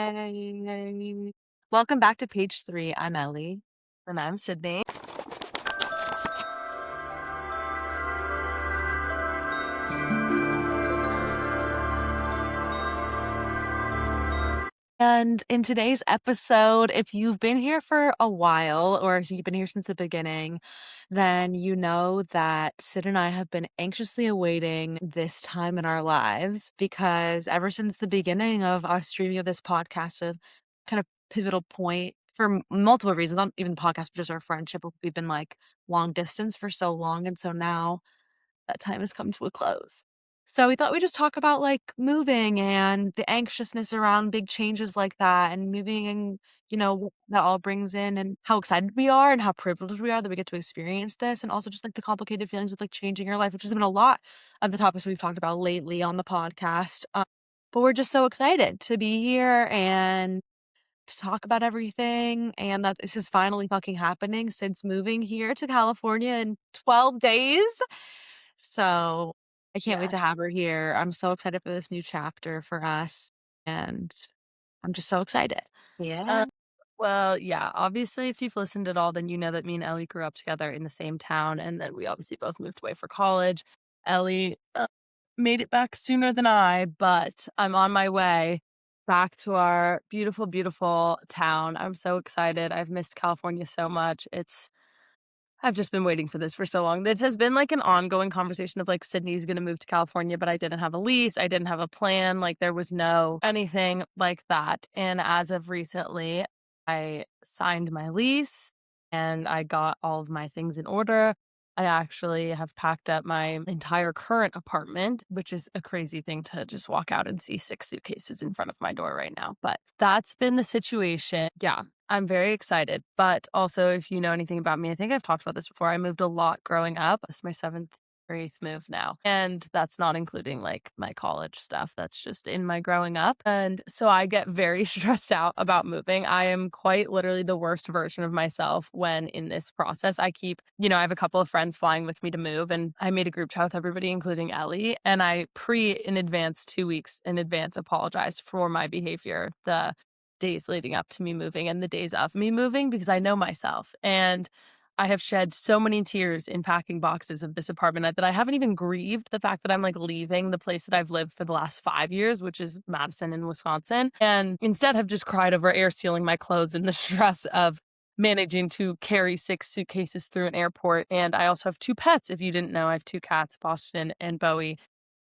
Yay. Welcome back to page 3. I'm Ellie. And I'm Sydney. And in today's episode, if you've been here for a while or if you've been here since the beginning, then you know that Sid and I have been anxiously awaiting this time in our lives because ever since the beginning of our streaming of this podcast, a kind of pivotal point for multiple reasons, not even the podcast, but just our friendship. We've been like long distance for so long. And so now that time has come to a close. So we thought we'd just talk about like moving and the anxiousness around big changes like that and moving and, what that all brings in and how excited we are and how privileged we are that we get to experience this. And also just like the complicated feelings with like changing your life, which has been a lot of the topics we've talked about lately on the podcast. But we're just so excited to be here and to talk about everything and that this is finally fucking happening since moving here to California in 12 days. So I can't wait Yeah. to have her here. I'm so excited for this new chapter for us, and I'm just so excited. Yeah. Well, yeah, obviously, if you've listened at all, then you know that me and Ellie grew up together in the same town, and then we obviously both moved away for college. Ellie made it back sooner than I, but I'm on my way back to our beautiful, beautiful town. I'm so excited. I've missed California so much. I've just been waiting for this for so long. This has been like an ongoing conversation of like Sydney's going to move to California, but I didn't have a lease. I didn't have a plan. Like there was no anything like that. And as of recently, I signed my lease and I got all of my things in order. I actually have packed up my entire current apartment, which is a crazy thing to just walk out and see 6 suitcases in front of my door right now. But that's been the situation. Yeah, I'm very excited. But also, if you know anything about me, I think I've talked about this before. I moved a lot growing up. It's my 7th or 8th move now. And that's not including like my college stuff. That's just in my growing up. And so I get very stressed out about moving. I am quite literally the worst version of myself when in this process. I have a couple of friends flying with me to move, and I made a group chat with everybody, including Ellie. And I in advance, 2 weeks in advance, apologized for my behavior the days leading up to me moving and the days of me moving because I know myself. And I have shed so many tears in packing boxes of this apartment that I haven't even grieved the fact that I'm like leaving the place that I've lived for the last 5 years, which is Madison in Wisconsin. And instead have just cried over air sealing my clothes and the stress of managing to carry 6 suitcases through an airport. And I also have 2 pets. If you didn't know, I have 2 cats, Boston and Bowie.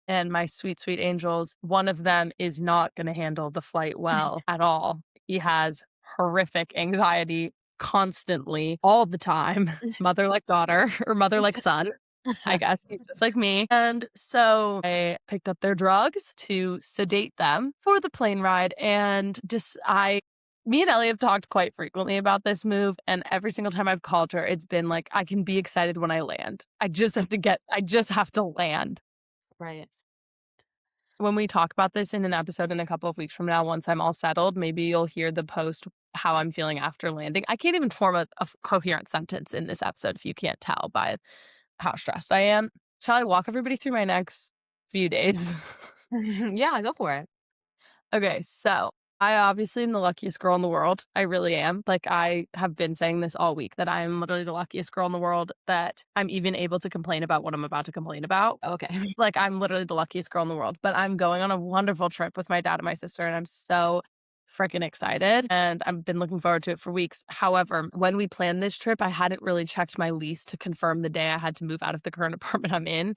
And my sweet, sweet angels, one of them is not going to handle the flight well at all. He has horrific anxiety constantly, all the time, mother like daughter or mother like son. I guess he's just like me. And so I picked up their drugs to sedate them for the plane ride. And me and Ellie have talked quite frequently about this move. And every single time I've called her, it's been like, I can be excited when I land. I just have to land. Right. When we talk about this in an episode in a couple of weeks from now, once I'm all settled, maybe you'll hear the post how I'm feeling after landing. I can't even form a coherent sentence in this episode if you can't tell by how stressed I am. Shall I walk everybody through my next few days? Yeah, go for it. Okay, so I obviously am the luckiest girl in the world. I really am. Like, I have been saying this all week that I'm literally the luckiest girl in the world, that I'm even able to complain about what I'm about to complain about. Okay. Like, I'm literally the luckiest girl in the world, but I'm going on a wonderful trip with my dad and my sister, and I'm so freaking excited. And I've been looking forward to it for weeks. However, when we planned this trip, I hadn't really checked my lease to confirm the day I had to move out of the current apartment I'm in.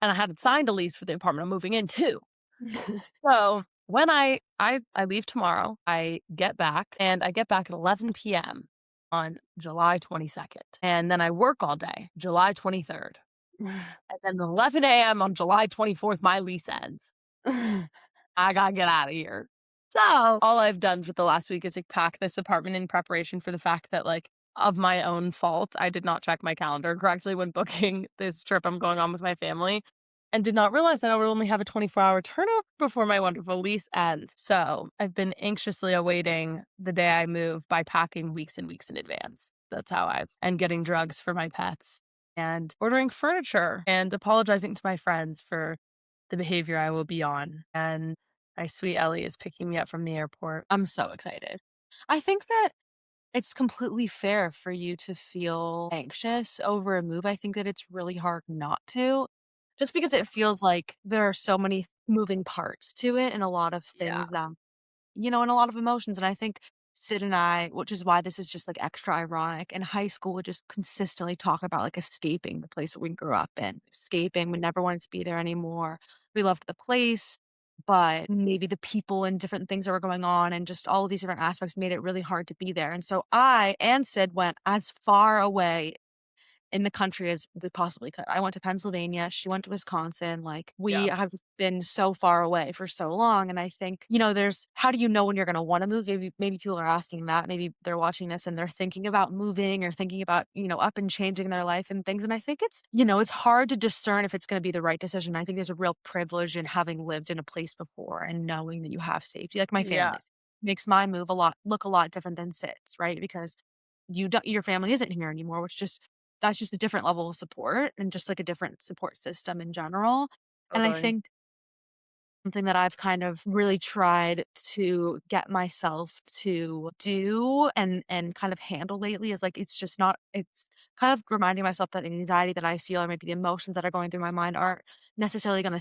And I hadn't signed a lease for the apartment I'm moving into. So when I leave tomorrow, I get back at 11 p.m. on July 22nd. And then I work all day, July 23rd. And then 11 a.m. on July 24th, my lease ends. I gotta get out of here. So all I've done for the last week is like pack this apartment in preparation for the fact that like of my own fault, I did not check my calendar correctly when booking this trip I'm going on with my family, and did not realize that I would only have a 24-hour turnover before my wonderful lease ends. So I've been anxiously awaiting the day I move by packing weeks and weeks in advance. That's how and getting drugs for my pets and ordering furniture and apologizing to my friends for the behavior I will be on. And My sweet Ellie is picking me up from the airport. I'm so excited. I think that it's completely fair for you to feel anxious over a move. I think that it's really hard not to, just because it feels like there are so many moving parts to it and a lot of Yeah, things that and a lot of emotions. And I think Sid and I, which is why this is just like extra ironic, in high school would just consistently talk about like escaping the place that we grew up in, escaping. We never wanted to be there anymore. We loved the place, but maybe the people and different things that were going on and just all of these different aspects made it really hard to be there. And so I and Sid went as far away in the country as we possibly could. I went to Pennsylvania, she went to Wisconsin, like, we yeah, have been so far away for so long, and I think, there's how do you know when you're gonna wanna move? Maybe people are asking that, maybe they're watching this and they're thinking about moving or thinking about, up and changing their life and things, and I think it's hard to discern if it's gonna be the right decision. I think there's a real privilege in having lived in a place before and knowing that you have safety, like my yeah, family's makes my move a lot different than Sid's, right? Because your family isn't here anymore, which just that's just a different level of support and just like a different support system in general. And I totally. think something that I've kind of really tried to get myself to do and kind of handle lately is like it's kind of reminding myself that the anxiety that I feel or maybe the emotions that are going through my mind aren't necessarily gonna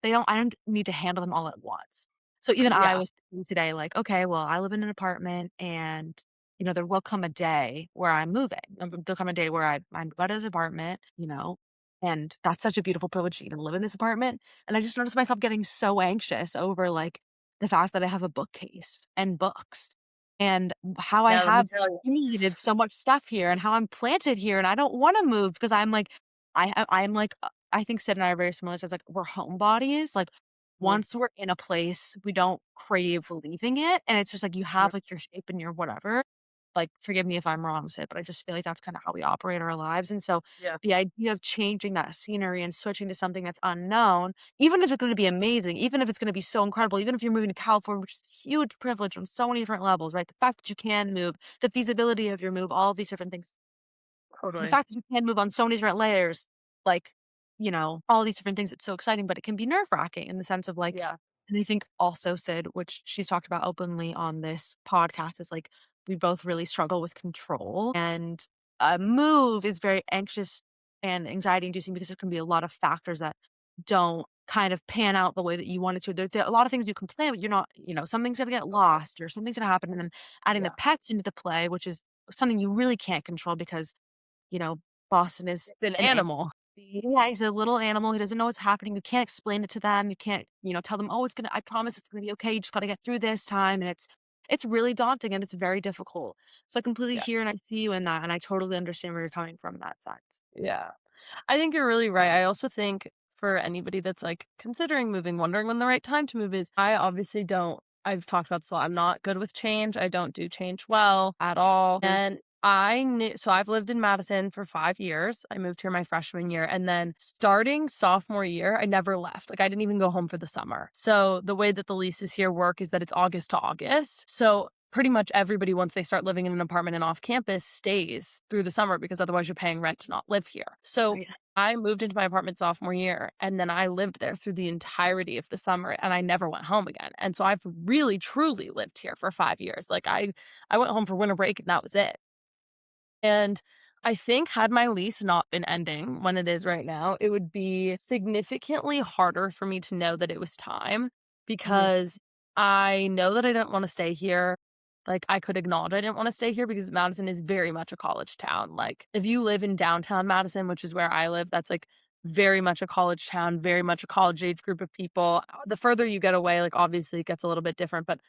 I don't need to handle them all at once. So even I Yeah, was thinking today, like, okay, well, I live in an apartment and there will come a day where I'm moving. There'll come a day where I'm out of this apartment, and that's such a beautiful privilege to even live in this apartment. And I just noticed myself getting so anxious over, like, the fact that I have a bookcase and books and how I yeah, let me have tell you. accumulated so much stuff here and how I'm planted here and I don't wanna move because I'm like I'm like, I think Sid and I are very similar. So it's like we're homebodies. Like Mhm, once we're in a place, we don't crave leaving it. And it's just like you mhm, have like your shape and your whatever. Like, forgive me if I'm wrong, Sid, but I just feel like that's kind of how we operate our lives. And so yeah, the idea of changing that scenery and switching to something that's unknown, even if it's going to be amazing, even if it's going to be so incredible, even if you're moving to California, which is a huge privilege on so many different levels, right? The fact that you can move, the feasibility of your move, all of these different things, the totally. fact that you can move on so many different layers, like, all these different things, it's so exciting, but it can be nerve-wracking in the sense of like Yeah, and I think also Sid, which she's talked about openly on this podcast, is like we both really struggle with control. And a move is very anxious and anxiety inducing because there can be a lot of factors that don't kind of pan out the way that you want it to. There are a lot of things you can plan, but you're not, something's gonna get totally. lost or something's gonna happen. And then adding the Yeah. pets into the play, which is something you really can't control because you know, Boston is It's an an a animal. yeah, he's a little animal, he doesn't know what's happening, you can't explain it to them, you can't, tell them, "Oh, I promise it's gonna be okay, you just gotta get through this time," and it's really daunting and it's very difficult. So I completely Yeah, hear and I see you in that, and I totally understand where you're coming from in that sense. yeah. I think you're really right. I also think for anybody that's, like, considering moving, wondering when the right time to move is, I obviously don't I've talked about this a lot, I'm not good with change, I don't do change well at all, and I've lived in Madison for 5 years, I moved here my freshman year, and then starting sophomore year, I never left, like, I didn't even go home for the summer. So, the way that the leases here work is that it's August to August, so pretty much everybody, once they start living in an apartment and off campus, stays through the summer because otherwise you're paying rent to not live here. So Right. I moved into my apartment sophomore year, and then I lived there through the entirety of the summer, and I never went home again. And so I've really truly lived here for 5 years. Like I went home for winter break and that was it. And I think had my lease not been ending when it is right now, it would be significantly harder for me to know that it was time Mhm. because I know that I didn't want to stay here. Like I could acknowledge I didn't want to stay here because Madison is very much a college town. Like if you live in downtown Madison, which is where I live, that's like very much a college town, very much a college age group of people. The further you get away, like obviously it gets a little bit different, but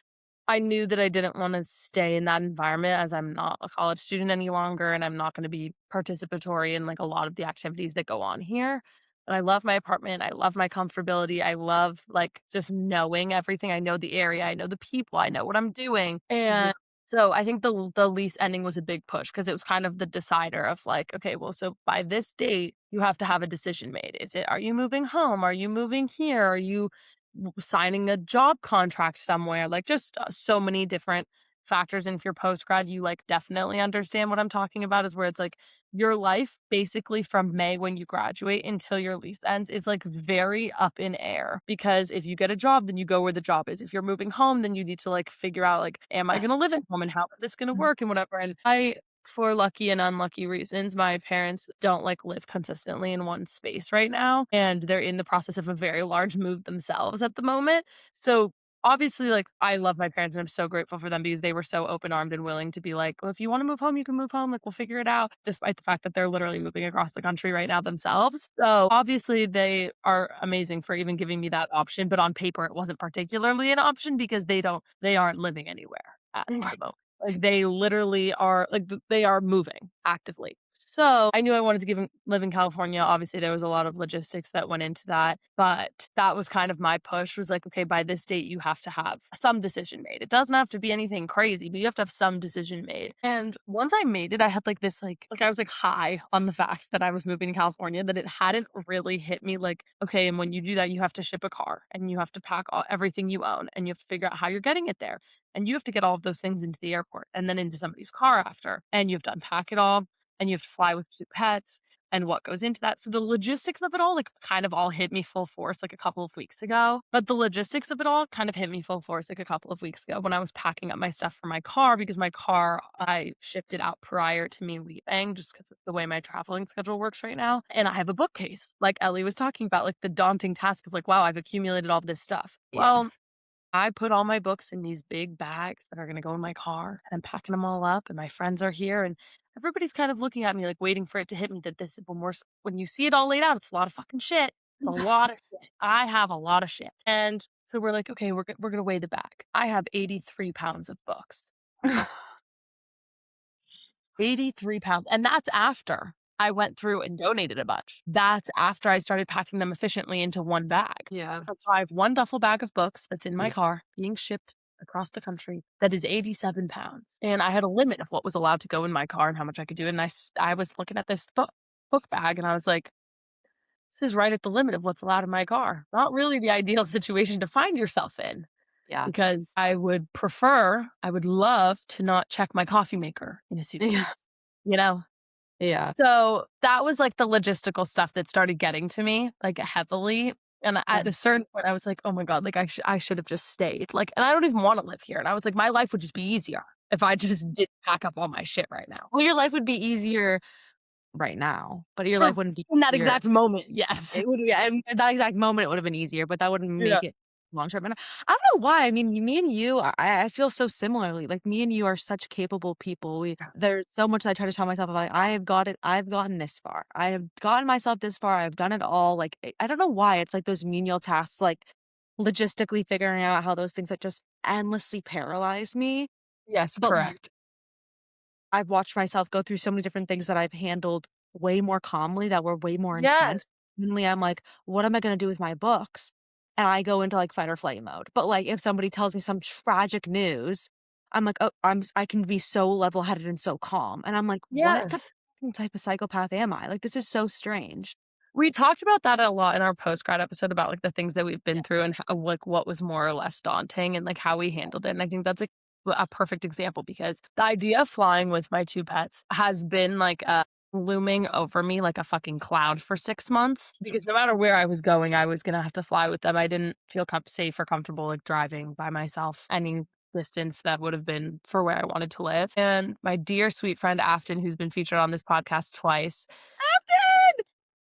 I knew that I didn't wanna stay in that environment as I'm not a college student any longer, and I'm not gonna be participatory in, like, a lot of the activities that go on here. But I love my apartment, I love my comfortability, I love, like, just knowing everything. I know the area, I know the people, I know what I'm doing, Mhm. and so I think the lease ending was a big push because it was kind of the decider of, like, "Okay, well, so by this date, you have to have a decision made. Are you moving home? Are you moving here? Are you signing a job contract somewhere, like, just, so many different factors in for your post grad, you like definitely understand what I'm talking about is where it's like your life basically from May when you graduate until your lease ends is like very up in air because if you get a job, then you go where the job is. If you're moving home, then you need to like figure out like, am I going to live at home and how is this going to work and whatever. And for lucky and unlucky reasons, my parents don't like live consistently in one space right now. And they're in the process of a very large move themselves at the moment. So obviously, like, I love my parents and I'm so grateful for them because they were so open armed and willing to be like, well, if you want to move home, you can move home. Like, we'll figure it out, despite the fact that they're literally moving across the country right now themselves. So obviously, they are amazing for even giving me that option. But on paper, it wasn't particularly an option because they aren't living anywhere at the moment. Like they literally are like they are moving actively. So I knew I wanted to live in California. Obviously, there was a lot of logistics that went into that, but that was kind of my push was like, okay, by this date, you have to have some decision made. It doesn't have to be anything crazy, but you have to have some decision made. And once I made it, I had like this, like I was like high on the fact that I was moving to California, that it hadn't really hit me like, okay, and when you do that, you have to ship a car and you have to pack everything you own and you have to figure out how you're getting it there. And you have to get all of those things into the airport and then into somebody's car after. And you have to unpack it all and you have to fly with 2 pets and what goes into that. So the logistics of it all, like, kind of all hit me full force, like, a couple of weeks ago. But the logistics of it all kind of hit me full force, like, a couple of weeks ago when I was packing up my stuff for my car because my car, I shipped it out prior to me leaving just because of the way my traveling schedule works right now. And I have a bookcase, like Ellie was talking about, like, the daunting task of, like, wow, I've accumulated all this stuff. Yeah. Well, I put all my books in these big bags that are gonna go in my car, and I'm packing them all up, and my friends are here, and everybody's kind of looking at me, like, waiting for it to hit me that this when you see it all laid out, it's a lot of fucking shit. It's a lot of shit. I have a lot of shit. And so we're like, "Okay, we're gonna weigh the bag." I have 83 pounds of books. 83 pounds, and that's after I went through and donated a bunch. That's after I started packing them efficiently into one bag. Yeah. So I have one duffel bag of books that's in my car being shipped across the country that is 87 pounds, and I had a limit of what was allowed to go in my car and how much I could do, and I was looking at this book bag, and I was like, "This is right at the limit of what's allowed in my car." Not really the ideal situation to find yourself in Yeah. because I would love to not check my coffee maker in a Yeah. suitcase, you know? Yeah. So, that was, like, the logistical stuff that started getting to me, like, heavily, and at a And certain point, I was like, "Oh my god, like, I should have just stayed," like, and I don't even wanna live here, and I was like, "My life would just be easier if I just didn't pack up all my shit right now." well, your life would be easier right now, but your True. life wouldn't be In that easier. exact moment, yes. It would be at that exact moment, it would have been easier, but that wouldn't Yeah. make it long term, and I don't know why, I mean, me and you, I feel so similarly, like, me and you are such capable people, there's so much I try to tell myself, like, I've gotten this far, I have gotten myself this far, I've done it all, like, I don't know why, it's like those menial tasks, like, logistically figuring out how those things that just endlessly paralyze me, Yes, but correct. I've watched myself go through so many different things that I've handled way more calmly, that were way more intense. Yes. Suddenly, I'm like, "What am I gonna do with my books?" And I go into, like, fight or flight mode. But, like, if somebody tells me some tragic news, I'm like, "Oh, I can be so level-headed and so calm." And I'm like, "What Yes. type of psychopath am I?" Like, this is so strange. We talked about that a lot in our post-grad episode about, like, the things that we've Yeah. been through and how like, what was more or less daunting and, like, how we handled it, and I think that's, like, a perfect example because the idea of flying with my 2 pets has been, like, looming over me like a fucking cloud for 6 months because no matter where I was going, I was gonna have to fly with them. I didn't feel safe or comfortable, like, driving by myself any distance that would have been for where I wanted to live, and my dear sweet friend Afton, who's been featured on this podcast twice,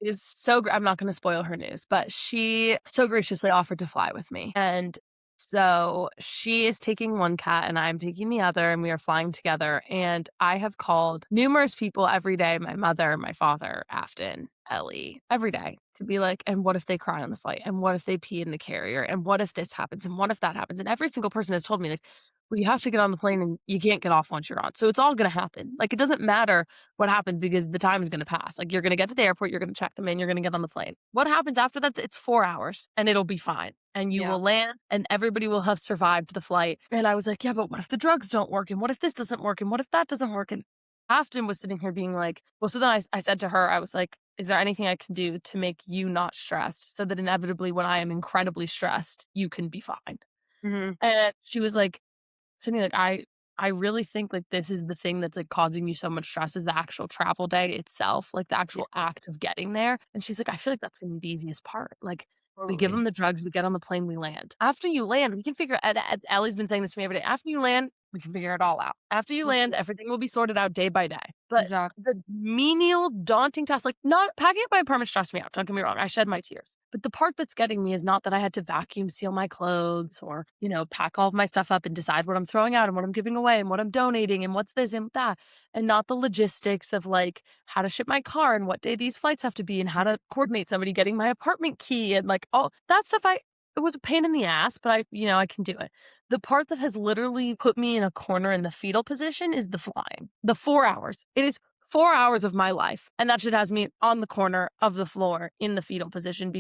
is I'm not gonna spoil her news, but she so graciously offered to fly with me, and so she is taking one cat and I'm taking the other, and we are flying together, and I have called numerous people every day, my mother, my father, Afton, Ellie, every day to be like, "And what if they cry on the flight? And what if they pee in the carrier? And what if this happens? And what if that happens?" And every single person has told me, like, "Well, you have to get on the plane and you can't get off once you're on. So it's all gonna happen. Like, it doesn't matter what happens because the time is gonna pass. Like, you're gonna get to the airport, you're gonna check them in, you're gonna get on the plane. What happens after that? It's 4 hours and it'll be fine. And you Yeah. will land and everybody will have survived the flight." And I was like, "Yeah, but what if the drugs don't work? And what if this doesn't work? And what if that doesn't work?" And Afton was sitting here being like, well, so then I said to her, I was like, "Is there anything I can do to make you not stressed so that inevitably when I am incredibly stressed, you can be fine?" Mhm. And she was like, Sydney, like, I really think, like, this is the thing that's, like, causing you so much stress is the actual travel day itself, like, the Yeah, actual act of getting there, and she's like, "I feel like that's gonna be the easiest part." Like, we give totally. them the drugs, we get on the plane, we land. After you land, we can figure and Ellie's been saying this to me every day, "After you land, we can figure it all out. After you land, everything will be sorted out day by day." But Exactly. the menial, daunting task, like, not packing up my apartment stressed me out, don't get me wrong, I shed my tears. But the part that's getting me is not that I had to vacuum seal my clothes or, pack all of my stuff up and decide what I'm throwing out and what I'm giving away and what I'm donating and what's this and that, and not the logistics of like how to ship my car and what day these flights have to be and how to coordinate somebody getting my apartment key and like all that stuff. It was a pain in the ass, but I can do it. The part that has literally put me in a corner in the fetal position is the flying. The 4 hours. It is 4 hours of my life. And that shit has me on the corner of the floor in the fetal position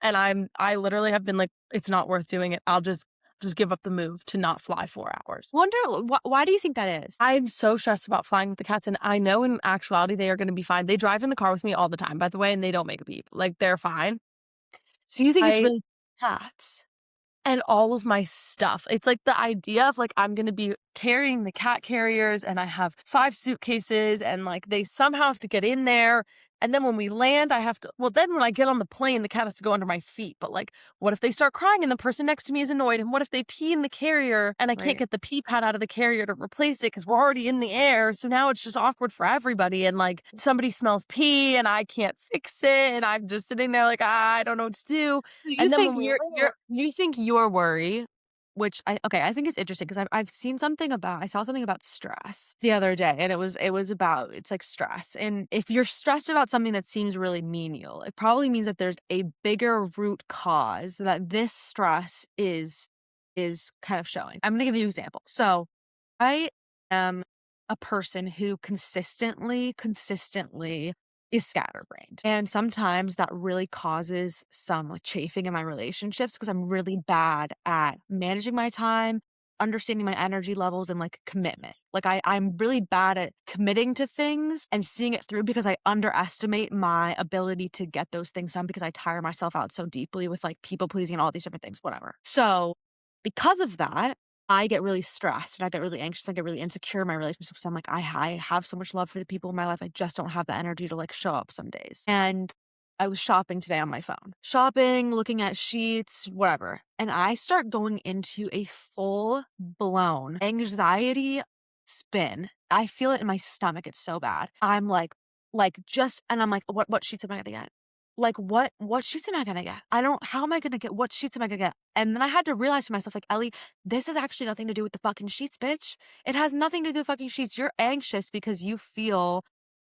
I literally have been like, it's not worth doing it. I'll just give up the move to not fly 4 hours. Wonder why do you think that is? I'm so stressed about flying with the cats. And I know in actuality they are going to be fine. They drive in the car with me all the time, by the way, and they don't make a beep. Like they're fine. So you think it's I really cats? and all of my stuff. It's like the idea of like I'm gonna be carrying the cat carriers and I have 5 suitcases and like they somehow have to get in there. And then when we land, then when I get on the plane, the cat has to go under my feet. But like, what if they start crying and the person next to me is annoyed? And what if they pee in the carrier and I can't Right. get the pee pad out of the carrier to replace it because we're already in the air? So now it's just awkward for everybody. And like somebody smells pee and I can't fix it. And I'm just sitting there like, I don't know what to do. So you And then think when we you think your worry, which I think it's interesting because I've seen something about I saw something about stress the other day, and it was about it's like stress, and if you're stressed about something that seems really menial, it probably means that there's a bigger root cause that this stress is kind of showing. I'm gonna give you an example. So I am a person who consistently is scatterbrained. And sometimes that really causes some like chafing in my relationships because I'm really bad at managing my time, understanding my energy levels and like commitment. Like I'm really bad at committing to things and seeing it through because I underestimate my ability to get those things done because I tire myself out so deeply with like people pleasing and all these different things, whatever. So because of that, I get really stressed and I get really anxious. I get really insecure in my relationships. I'm like, I have so much love for the people in my life. I just don't have the energy to like show up some days. And I was shopping today on my phone, shopping, looking at sheets, whatever. And I start going into a full blown anxiety spin. I feel it in my stomach. It's so bad. I'm and I'm like, what sheets am I going to get? Like, what sheets am I gonna get? I don't how am I gonna get what sheets am I gonna get? And then I had to realize to myself, like, Ellie, this has actually nothing to do with the fucking sheets, bitch. It has nothing to do with fucking sheets. You're anxious because you feel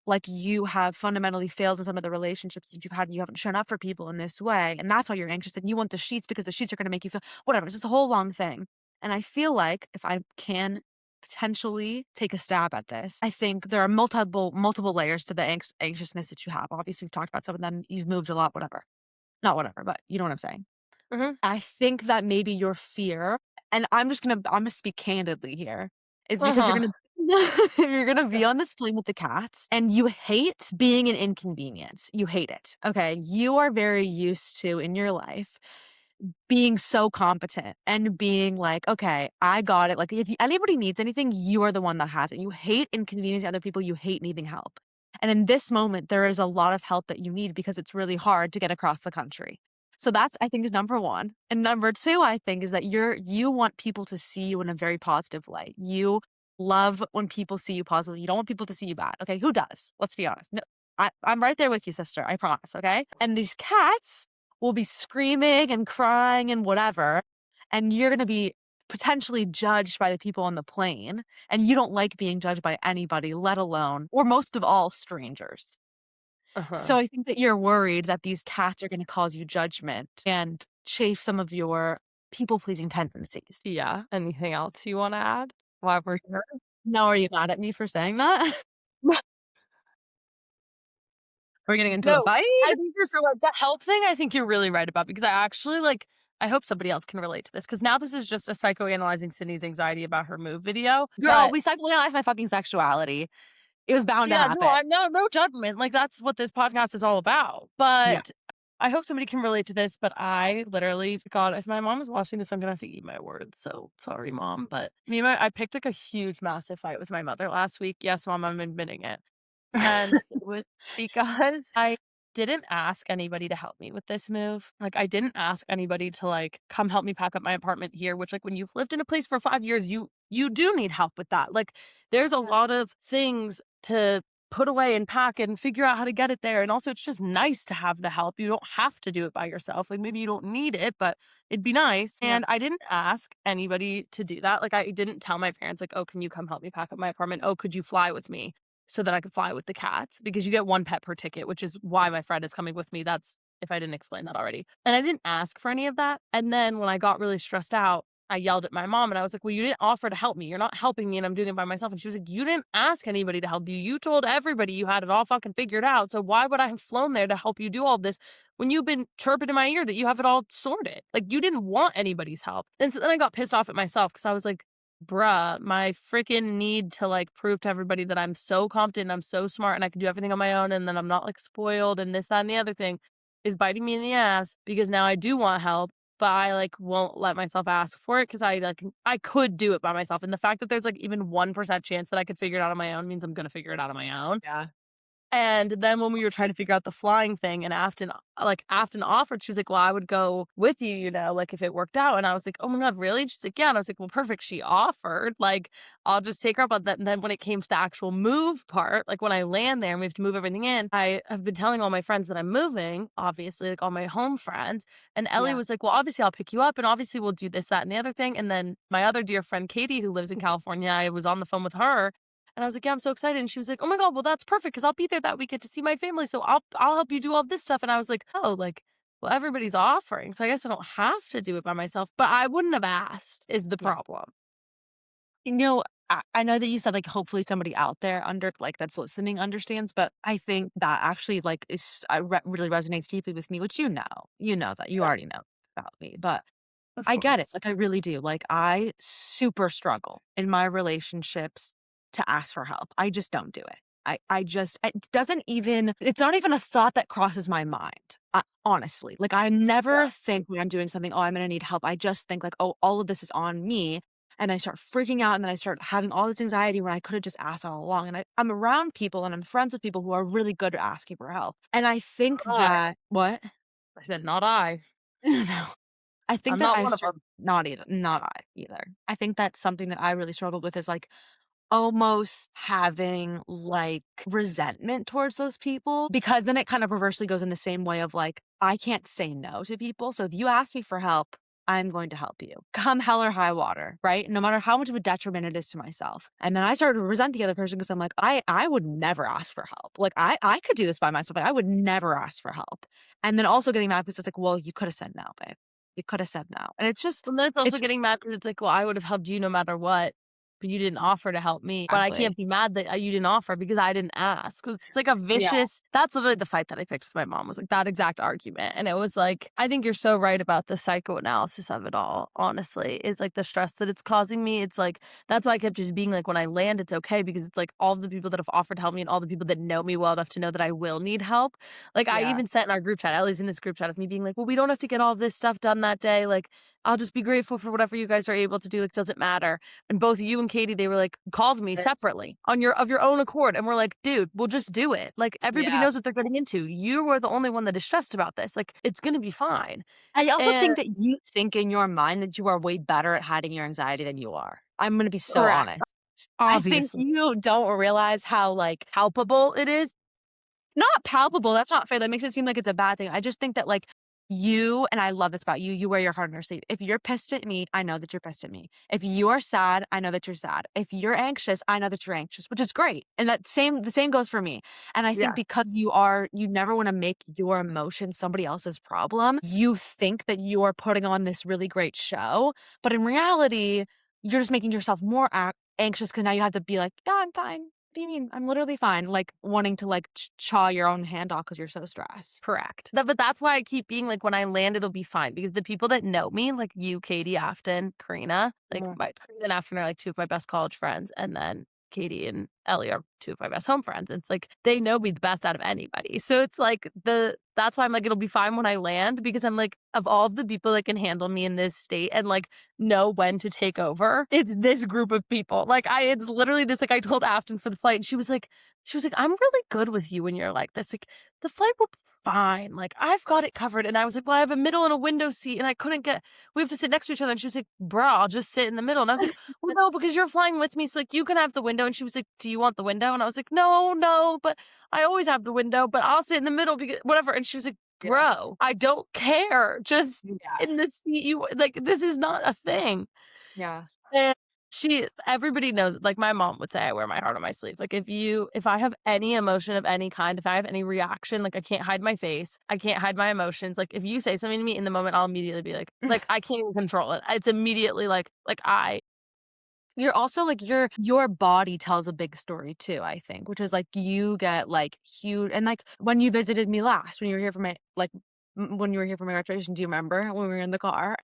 like you have fundamentally failed in some of the relationships that you've had and you haven't shown up for people in this way. And that's why you're anxious and you want the sheets because the sheets are gonna make you feel whatever. It's just a whole long thing. And I feel like if I can potentially take a stab at this. I think there are multiple layers to the anxiousness that you have. Obviously, we've talked about some of them. You've moved a lot, whatever. Not whatever, but you know what I'm saying. Mhm. I think that maybe your fear, and I'm gonna speak candidly here, is because you're Uh-huh. gonna you're gonna be on this plane with the cats and you hate being an inconvenience. You hate it. Okay. You are very used to in your life being so competent and being like, "Okay, I got it." Like, if anybody needs anything, you are the one that has it. You hate inconveniencing other people, you hate needing help. And in this moment, there is a lot of help that you need because it's really hard to get across the country. So that's, I think, is number 1. And number 2, I think, is that you want people to see you in a very positive light. You love when people see you positive. You don't want people to see you bad. Okay, who does? Let's be honest. No, I'm right there with you, sister. I promise, okay? And these cats will be screaming and crying and whatever, and you're gonna be potentially judged by the people on the plane, and you don't like being judged by anybody, let alone or most of all, strangers. Uh-huh. So I think that you're worried that these cats are gonna cause you judgment and chafe some of your people-pleasing tendencies. Yeah. Anything else you wanna add while we're here? Now are you mad at me for saying that? Are we getting into a No, fight? I think you're so right. The help thing, I think you're really right about because I actually, like I hope somebody else can relate to this because now this is just a psychoanalyzing Sydney's anxiety about her move video, Girl, but we psychoanalyzed my fucking sexuality. It was bound to yeah, no, happen. I'm no judgment, like, that's what this podcast is all about, Yeah. but I hope somebody can relate to this, but I literally God, if my mom is watching this, I'm gonna have to eat my words, so sorry, mom, but me and my I picked, like, a huge, massive fight with my mother last week. Yes, mom, I'm admitting it. And it was because I didn't ask anybody to help me with this move. Like, I didn't ask anybody to, like, come help me pack up my apartment here, which, like, when you've lived in a place for 5 years, you do need help with that. Like, there's a Yeah. lot of things to put away and pack and figure out how to get it there, and also it's just nice to have the help. You don't have to do it by yourself. Like, maybe you don't need it, but it'd be nice, Yeah. and I didn't ask anybody to do that. Like, I didn't tell my parents, like, "Oh, can you come help me pack up my apartment? Oh, could you fly with me?" So that I could fly with the cats because you get 1 pet per ticket, which is why my friend is coming with me. That's if I didn't explain that already. And I didn't ask for any of that. And then when I got really stressed out, I yelled at my mom and I was like, "Well, you didn't offer to help me. You're not helping me and I'm doing it by myself." And she was like, "You didn't ask anybody to help you. You told everybody you had it all fucking figured out. So why would I have flown there to help you do all this when you've been chirping in my ear that you have it all sorted? Like you didn't want anybody's help." And so then I got pissed off at myself because I was like, bruh, my freaking need to like prove to everybody that I'm so confident, I'm so smart, and I can do everything on my own, and then I'm not like spoiled, and this, that, and the other thing is biting me in the ass because now I do want help, but I like won't let myself ask for it because I could do it by myself. And the fact that there's like even 1% chance that I could figure it out on my own means I'm gonna figure it out on my own. Yeah. And then when we were trying to figure out the flying thing and Afton offered, she was like, "Well, I would go with you, you know, like if it worked out." And I was like, "Oh my God, really?" She's like, "Yeah." And I was like, "Well, perfect. She offered. Like, I'll just take her up on that." And then when it came to the actual move part, like when I land there and we have to move everything in, I have been telling all my friends that I'm moving, obviously, like all my home friends. And Ellie Yeah. was like, "Well, obviously I'll pick you up and obviously we'll do this, that, and the other thing." And then my other dear friend Katie, who lives in California, I was on the phone with her and I was like, "Yeah, I'm so excited." And she was like, "Oh my God, well, that's perfect because I'll be there that weekend to see my family. So I'll help you do all this stuff." And I was like, "Oh, like, well, everybody's offering. So I guess I don't have to do it by myself." But I wouldn't have asked is the Yeah. problem. You know, I know that you said, like, hopefully somebody out there under like, that's listening understands, but I think that actually, like, is really resonates deeply with me, which you know that, you Yeah, already know about me, but of I get it, course. like, I really do, like, I super struggle in my relationships to ask for help, I just don't do it. I just it doesn't even it's not even a thought that crosses my mind, honestly, like, I Yeah. never think when I'm doing something, "Oh, I'm gonna need help," I just think like, "Oh, all of this is on me," and I start freaking out, and then I start having all this anxiety when I coulda just asked all along, and I'm around people, and I'm friends with people who are really good at asking for help, and I think Not I. that what? I said, not I. No. I think I'm that not I one of start them. not I either. I think that's something that I really struggled with is, like, almost having, like, resentment towards those people because then it kind of perversely goes in the same way of, like, I can't say no to people, so if you ask me for help, I'm going to help you. Come hell or high water, right? No matter how much of a detriment it is to myself. And then I started to resent the other person because 'cause I'm like, I would never ask for help. Like, I could do this by myself, like, I would never ask for help. And then also getting mad because it's like, "Well, you coulda said no, babe. You coulda said no." And it's just And then it's also it's getting mad because it's like, "Well, I would have helped you no matter what, but you didn't offer to help me." But I exactly. can't be mad that, you didn't offer because I didn't ask. 'Cause it's like a Yeah. vicious that's literally the fight that I picked with my mom was, like, that exact argument, and it was like, I think you're so right about the psychoanalysis of it all, honestly, is, like, the stress that it's causing me. It's like that's why I kept just being like, "When I land, it's okay," because it's like all of the people that have offered to help me and all the people that know me well enough to know that I will need help. Like, I Yeah. even sent in our group chat Ellie's in this group chat of me being like, "Well, we don't have to get all this stuff done that day, like, I'll just be grateful for whatever you guys are able to do, like, doesn't matter." And both you and Katie, they were like, called me separately on your own accord, and we're like, "Dude, we'll just do it. Like, everybody Yeah. knows what they're getting into. You were the only one that is stressed about this. Like, it's gonna be fine." I also And think that you think in your mind that you are way better at hiding your anxiety than you are. I'm gonna be so correct, honest. I think obviously. you don't realize how, like, Palpable it is? not palpable, that's not fair, that makes it seem like it's a bad thing. I just think that, like, you and I love this about you, you wear your heart on your sleeve. If you're pissed at me, I know that you're pissed at me. If you're sad, I know that you're sad. If you're anxious, I know that you're anxious, which is great. And the same goes for me. And I think Yeah. because you never wanna make your emotions somebody else's problem, you think that you are putting on this really great show, but in reality, you're just making yourself more anxious because now you have to be like, "Yeah, I'm fine. What do you mean? I'm literally fine," like, wanting to, like, chaw your own hand off because 'cause you're so stressed. Correct. But that's why I keep being like, when I land, it'll be fine because the people that know me, like you, Katie, Afton, Karina, like Yeah. my Karina and Afton are like two of my best college friends, and then Katie and Ellie are two of my best home friends. It's like they know me the best out of anybody. So it's like that's why I'm like, it'll be fine when I land because I'm like, of all of the people that can handle me in this state and like know when to take over, it's this group of people. Like it's literally this, like I told Afton for the flight and she was like, I'm really good with you when you're like this. Like the flight will be fine. Like I've got it covered. And I was like, well, I have a middle and a window seat and we have to sit next to each other. And she was like, bro, I'll just sit in the middle. And I was like, well, no, because you're flying with me. So like you can have the window. And she was like, do you want the window? And I was like, no, no, but I always have the window, but I'll sit in the middle because whatever. And she was like, Yeah. bro, I don't care. Just Yeah. in the seat you like, this is not a thing. Yeah. And everybody knows, like my mom would say, I wear my heart on my sleeve. Like if I have any emotion of any kind, if I have any reaction, like I can't hide my face, I can't hide my emotions. Like if you say something to me in the moment, I'll immediately be like I can't even control it. It's immediately You're also like your body tells a big story too, I think, which is like you get like huge and like when you visited me last, when you were here for my when you were here for my graduation, do you remember when we were in the car?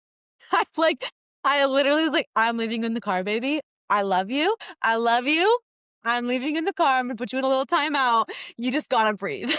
I like I literally was like, I'm leaving you in the car, baby. I love you. I love you. I'm leaving you in the car. I'm gonna put you in a little timeout. You just gotta breathe.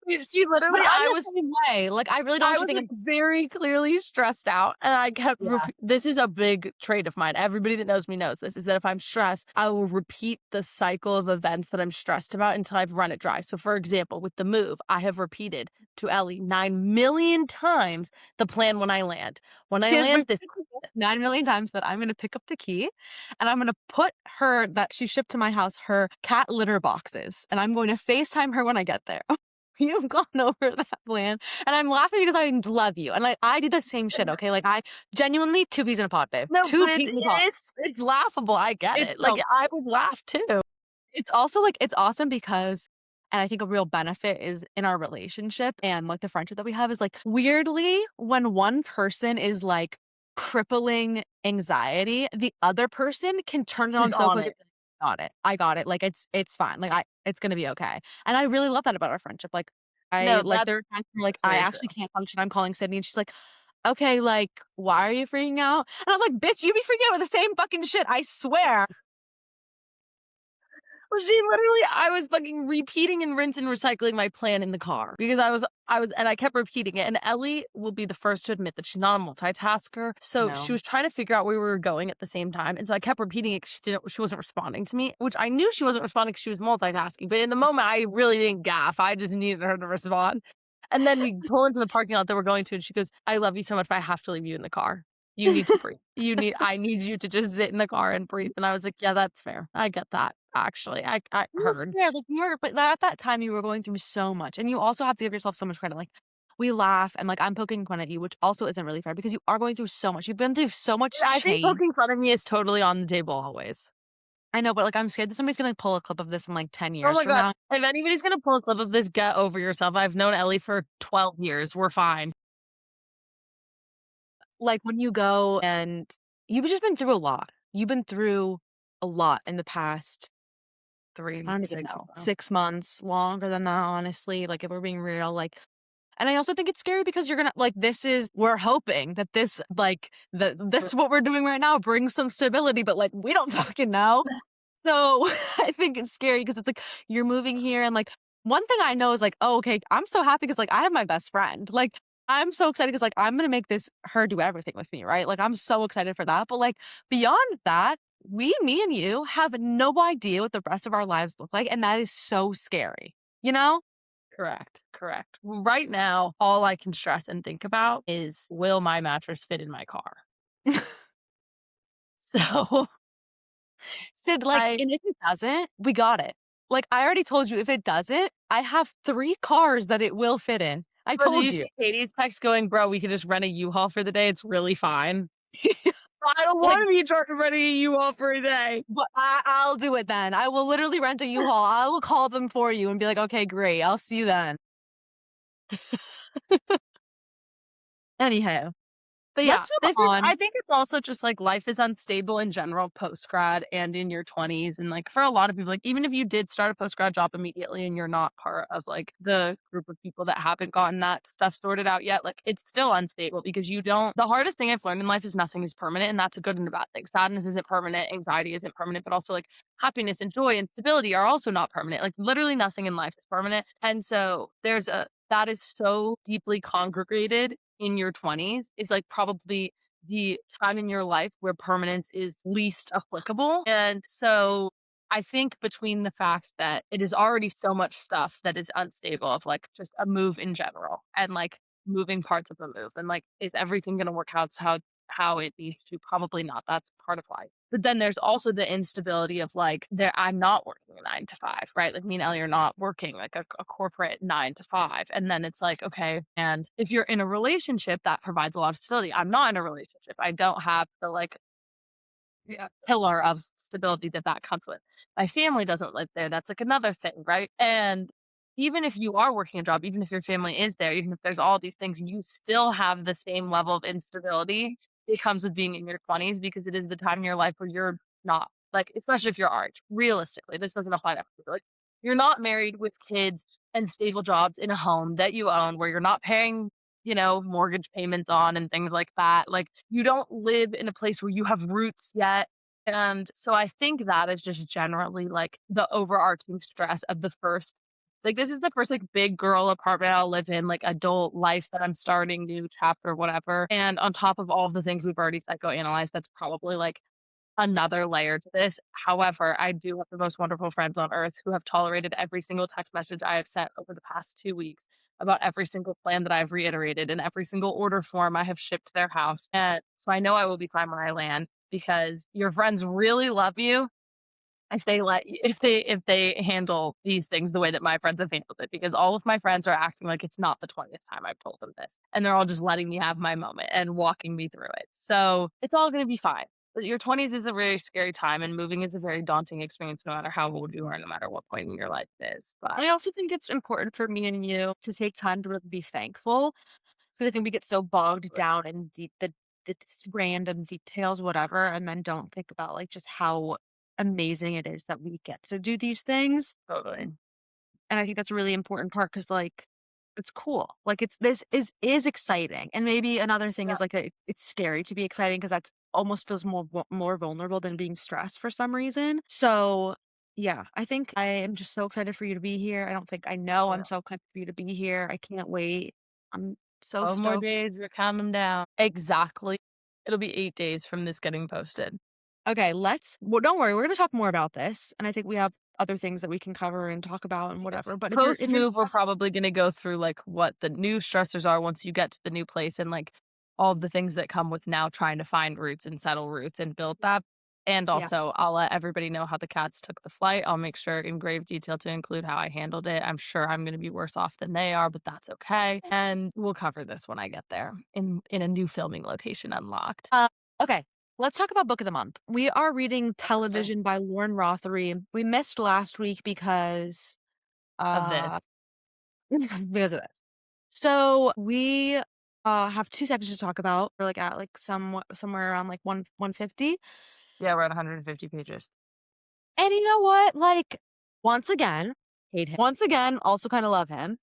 she But literally I'm the same way. Like I really don't I want you was, like, thinking, very clearly stressed out, and I kept yeah, this is a big trait of mine. Everybody that knows me knows this, is that if I'm stressed, I will repeat the cycle of events that I'm stressed about until I've run it dry. So, for example, with the move, I have repeated to Ellie 9,000,000 times the plan when I land. When I she has land, repeated this to me 9,000,000 times that I'm gonna pick up the key and I'm gonna put her that she shipped to my house, her cat litter boxes, and I'm going to FaceTime her when I get there. You've gone over that plan, and I'm laughing because I love you, and I do the same shit, okay? Like, I genuinely 2 peas in a pod, babe. no, 2 but peas in a pod. it's laughable, I get It's it. Like, so I would laugh too. it's also, like it's awesome because and I think a real benefit is in our relationship and, like, the friendship that we have is, like, weirdly, when one person is, like, crippling anxiety, the other person can turn it He's on so on quick it. and be like, "Got it. I got it. Like, it's fine. Like, it's gonna be okay." And I really love that about our friendship. Like, No, there are times where, like, that's I very true. actually can't function. I'm calling Sydney, and she's like, "Okay, like, why are you freaking out?" And I'm like, "Bitch, you be freaking out with the same fucking shit, I swear." Well, she literally I was fucking repeating and rinse and recycling my plan in the car because and I kept repeating it. And Ellie will be the first to admit that she's not a multitasker. So she No. was trying to figure out where we were going at the same time. And so I kept repeating it 'cause she wasn't responding to me, which I knew she wasn't responding because she was multitasking. But in the moment, I really didn't gaff. I just needed her to respond. And then we pull into the parking lot that we're going to, and she goes, I love you so much, but I have to leave you in the car. You need to breathe. I need you to just sit in the car and breathe. And I was like, yeah, that's fair. I get that. Actually, I You were heard. scared, like, you were but at that time, you were going through so much, and you also have to give yourself so much credit, like, we laugh and, like, I'm poking fun at you, which also isn't really fair because you are going through so much. You've been through so much I think change. poking fun at me is totally on the table always. I know, but, like, I'm scared that somebody's gonna pull a clip of this in, like, 10 Oh years my from god. now. If anybody's gonna pull a clip of this, get over yourself. I've known Ellie for 12 years. We're fine. Like, when you go and you've just been through a lot. You've been through a lot in the past, I Three, don't even 6 know, ago. 6 months, longer than that, honestly, like, if we're being real, like and I also think it's scary because you're gonna like, we're hoping that this, like, this what we're doing right now brings some stability, but, like, we don't fucking know. So, I think it's scary because it's like, you're moving here and, like, one thing I know is, like, oh, okay, I'm so happy because like, I have my best friend. Like, I'm so excited because like, I'm gonna make this her do everything with me, right? Like, I'm so excited for that, but, like, beyond that, me and you, have no idea what the rest of our lives look like, and that is so scary, you know? Correct, correct. Right now, all I can stress and think about is, will my mattress fit in my car? So, So, like, I and if it doesn't, we got it. Like, I already told you, if it doesn't, I have 3 cars that it will fit in. I bro, did told you you. see Katie's text going, "Bro, we could just rent a U-Haul for the day, it's really fine." I don't Like, wanna be in charge of renting a U-Haul for a day. but I'll do it then. I will literally rent a U-Haul. I will call them for you and be like, "Okay, great. I'll see you then." Anyhow, But yeah, let's move this is I on. think it's also just, like, life is unstable in general post-grad and in your 20s, and, like, for a lot of people, like, even if you did start a post-grad job immediately and you're not part of, like, the group of people that haven't gotten that stuff sorted out yet, like, it's still unstable because you don't the hardest thing I've learned in life is nothing is permanent, and that's a good and a bad thing. Sadness isn't permanent, anxiety isn't permanent, but also, like, happiness and joy and stability are also not permanent. Like, literally nothing in life is permanent, and so there's a that is so deeply congregated in your 20s is, like, probably the time in your life where permanence is least applicable, and so I think between the fact that it is already so much stuff that is unstable of, like, just a move in general and, like, moving parts of the move and, like, is everything gonna work out how it needs to? Probably not, that's part of life. But then there's also the instability of, like, there I'm not working a 9 to 5, right? Like, me and Ellie are not working, like, a corporate 9 to 5, and then it's like, okay, and if you're in a relationship, that provides a lot of stability. I'm not in a relationship. I don't have the, like, pillar of stability that that comes with. My family doesn't live there. That's like another thing, right? And even if you are working a job, even if your family is there, even if there's all these things, you still have the same level of instability it comes with being in your 20s because it is the time in your life where you're not like, especially if you're our age, realistically, this doesn't apply to everybody. Like, you're not married with kids and stable jobs in a home that you own where you're not paying mortgage payments on and things like that. Like, you don't live in a place where you have roots yet. And so I think that is just generally like the overarching stress of the first, like, this is the first like big girl apartment I'll live in, like adult life that I'm starting, new chapter, whatever. And on top of all of the things we've already psychoanalyzed, that's probably like another layer to this. However, I do have the most wonderful friends on earth who have tolerated every single text message I have sent over the past 2 weeks about every single plan that I've reiterated and every single order form I have shipped to their house. And so I know I will be fine when I land because your friends really love you if they if they handle these things the way that my friends have handled it, because all of my friends are acting like it's not the 20th time I've told them this, and they're all just letting me have my moment and walking me through it. So, it's all gonna be fine. But your 20s is a very scary time, and moving is a very daunting experience no matter how old you are, no matter what point in your life it is, but I also think it's important for me and you to take time to really be thankful, because I think we get so bogged down in the random details, whatever, and then don't think about, like, just how amazing it is that we get to do these things. totally. And I think that's a really important part because, like, it's cool. Like, this is exciting. And maybe another thing Yeah, is, like, it's scary to be exciting because that's almost feels more vulnerable than being stressed for some reason. So, yeah, I think I am just so excited for you to be here. I know yeah. I'm so excited for you to be here. I can't wait. I'm so 12 more stoked. days, we're counting them down. Exactly. It'll be 8 days from this getting posted. Okay, well, don't worry. We're gonna talk more about this, and I think we have other things that we can cover and talk about and whatever. But Post if you're move, we're probably gonna go through, like, what the new stressors are once you get to the new place and, like, all of the things that come with now trying to find roots and settle roots and build that. And yeah. also, I'll let everybody know how the cats took the flight. I'll make sure in grave detail to include how I handled it. I'm sure I'm gonna be worse off than they are, but that's okay. And we'll cover this when I get there in a new filming location unlocked. Okay, let's talk about book of the month. We are reading Interesting. Television by Lauren Rothery. We missed last week because Of this. uh because of this. So we have two sections to talk about. We're like at like somewhere around like 150. Yeah, we're at 150 pages. And you know what? Like, once again, hate him. Once again, also kind of love him.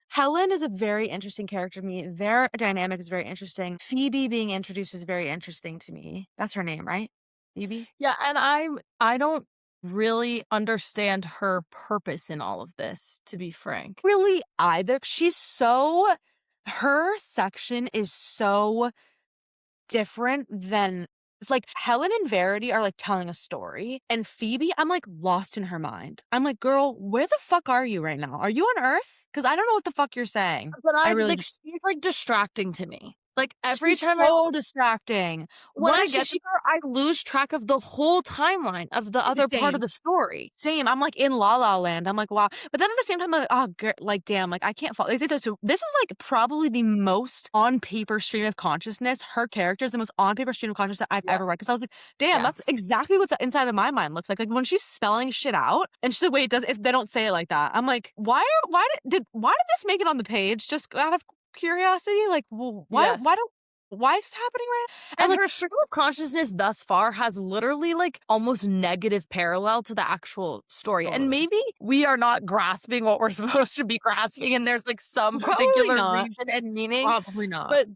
Helen is a very interesting character to me. Their dynamic is very interesting. Phoebe being introduced is very interesting to me. That's her name, right? Phoebe? Yeah, and I don't really understand her purpose in all of this, to be frank. Really either. Her section is so different than like Helen and Verity are like telling a story, and Phoebe, I'm like lost in her mind. I'm like, girl, where the fuck are you right now? Are you on Earth? Because I don't know what the fuck you're saying. But I I really like, she's, like, distracting to me. Like, every She's time I so distracting. when I Once get to her, I lose track of the whole timeline of the other part of same. the story. Same. I'm like in La La Land. I'm like, wow. But then at the same time, I'm like, oh, like, damn, like, I can't follow. So this is like probably the most on paper stream of consciousness. Her character is the most on paper stream of consciousness that I've ever Yes. read. Because I was like, damn, that's Yes. exactly what the inside of my mind looks like. Like when she's spelling shit out, and she's like, wait, does if they don't say it like that? I'm like, why did this make it on the page? Just out of curiosity, like, well, Yes. why is this happening right now? And And like, her stream of consciousness thus far has literally, like, almost negative parallel to the actual story, and totally, maybe we are not grasping what we're supposed to be grasping, and there's, like, some probably particular not. reason and meaning, Probably not. but